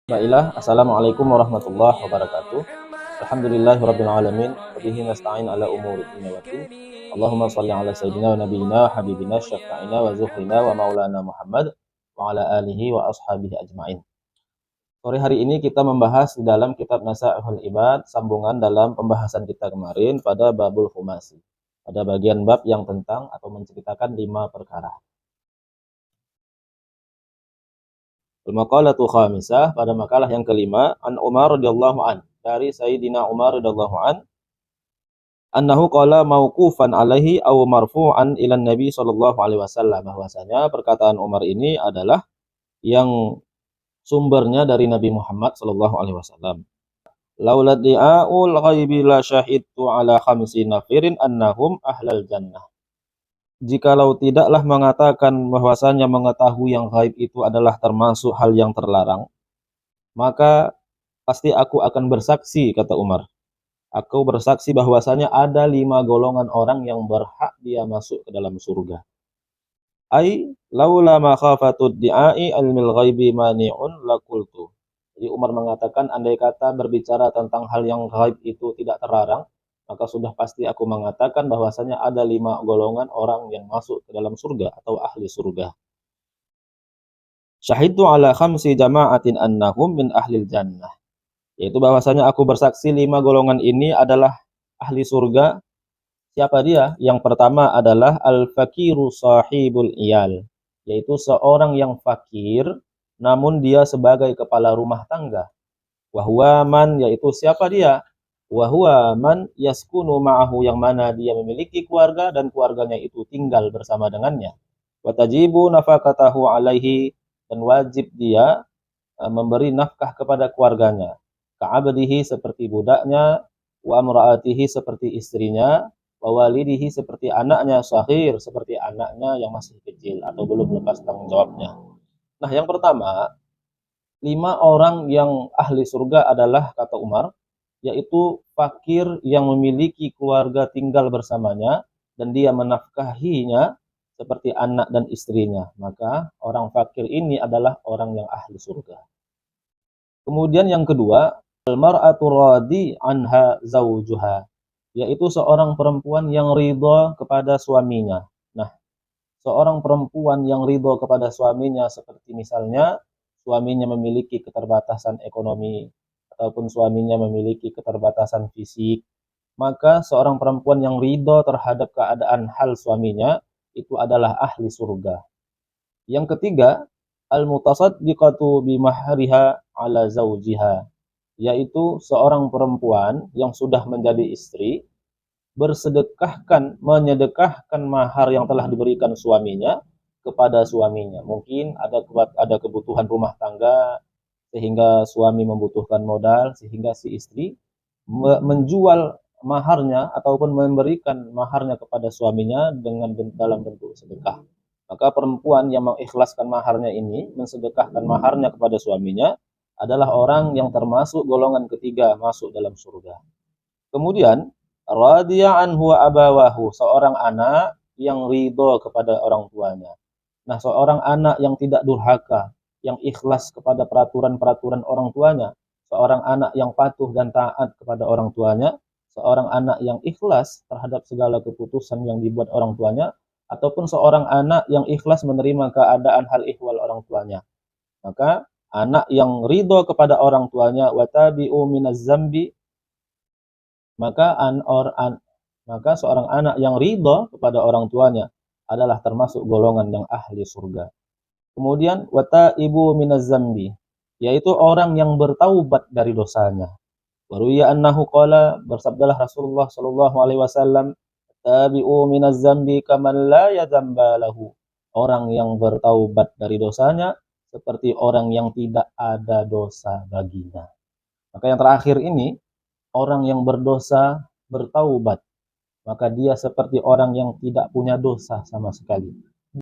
Baiklah, Assalamualaikum warahmatullahi wabarakatuh. Alhamdulillahirabbil alamin, wa bihi nasta'in ala umuri dunya waddin. Allahumma shalli ala sayyidina wa nabiyyina wa habibina syafi'ina wa zuhrina wa maulana Muhammad wa ala alihi wa ashabihi ajmain. Sore hari ini kita membahas di dalam kitab Nasaihul Ibad, sambungan dalam pembahasan kita kemarin pada babul khumasi. Pada bagian bab yang tentang atau menceritakan 5 perkara. Al-maqalatu khamisah, pada makalah yang kelima, an Umar radhiyallahu an, dari Sayyidina Umar radhiyallahu an, annahu qala mauqufan alaihi aw marfu'an ila Nabi sallallahu alaihi wasallam, bahwasanya perkataan Umar ini adalah yang sumbernya dari Nabi Muhammad sallallahu alaihi wasallam. Laula di'aul ghaibi la syahidtu ala khamsi nafirin annahum ahlal jannah. Jikalau tidaklah mengatakan bahwasanya mengetahui yang gaib itu adalah termasuk hal yang terlarang, maka pasti aku akan bersaksi, kata Umar. Aku bersaksi bahwasanya ada 5 golongan orang yang berhak dia masuk ke dalam surga. Ai laula makhafatud di'ai ilmil ghaibi mani'un lakultu. Jadi Umar mengatakan, andai kata berbicara tentang hal yang gaib itu tidak terlarang, maka sudah pasti aku mengatakan bahwasanya ada 5 golongan orang yang masuk ke dalam surga atau ahli surga. Syahidtu ala khamsi jama'atin annahum min ahlil jannah. Yaitu bahwasanya aku bersaksi 5 golongan ini adalah ahli surga. Siapa dia? Yang pertama adalah al-fakiru sahibul iyal, yaitu seorang yang fakir namun dia sebagai kepala rumah tangga. Wahwa man, yaitu siapa dia? Wahwa man yaskunu ma'ahu, yang mana dia memiliki keluarga dan keluarganya itu tinggal bersama dengannya. Watajibu nafakatahu alaihi, dan wajib dia memberi nafkah kepada keluarganya. Ka'abdihi, seperti budaknya, wa amra'atihi, seperti istrinya, wa walidihi, seperti anaknya, sahir, seperti anaknya yang masih kecil atau belum lepas tanggung jawabnya. Nah, yang pertama, 5 orang yang ahli surga adalah, kata Umar, yaitu fakir yang memiliki keluarga tinggal bersamanya dan dia menafkahinya seperti anak dan istrinya. Maka orang fakir ini adalah orang yang ahli surga. Kemudian yang kedua, al-mar'atu radi anha zawjuha, yaitu seorang perempuan yang ridha kepada suaminya. Nah, seorang perempuan yang ridha kepada suaminya, seperti misalnya suaminya memiliki keterbatasan ekonomi ataupun suaminya memiliki keterbatasan fisik, maka seorang perempuan yang ridho terhadap keadaan hal suaminya itu adalah ahli surga. Yang ketiga, al-mutasaddiqatu bimahriha ala zawjiha, yaitu seorang perempuan yang sudah menjadi istri menyedekahkan mahar yang telah diberikan suaminya kepada suaminya. Mungkin ada kebutuhan rumah tangga sehingga suami membutuhkan modal, sehingga si istri menjual maharnya ataupun memberikan maharnya kepada suaminya dalam bentuk sedekah. Maka perempuan yang mengikhlaskan maharnya ini, mensedekahkan maharnya kepada suaminya, adalah orang yang termasuk golongan ketiga masuk dalam surga. Kemudian, radiya anhu abawahu, seorang anak yang ridho kepada orang tuanya. Nah, seorang anak yang tidak durhaka, yang ikhlas kepada peraturan-peraturan orang tuanya, seorang anak yang patuh dan taat kepada orang tuanya, seorang anak yang ikhlas terhadap segala keputusan yang dibuat orang tuanya, ataupun seorang anak yang ikhlas menerima keadaan hal ihwal orang tuanya. Maka anak yang ridho kepada orang tuanya, watabi'u minaz zambi, maka seorang anak yang ridho kepada orang tuanya adalah termasuk golongan yang ahli surga. Kemudian wataibu minaz zambi, yaitu orang yang bertaubat dari dosanya. Waruya annahu qala, bersabdalah Rasulullah sallallahu alaihi wasallam, tabi'u minaz zambi kaman la yadzamba lahu. Orang yang bertaubat dari dosanya seperti orang yang tidak ada dosa baginya. Maka yang terakhir ini, orang yang berdosa bertaubat, maka dia seperti orang yang tidak punya dosa sama sekali.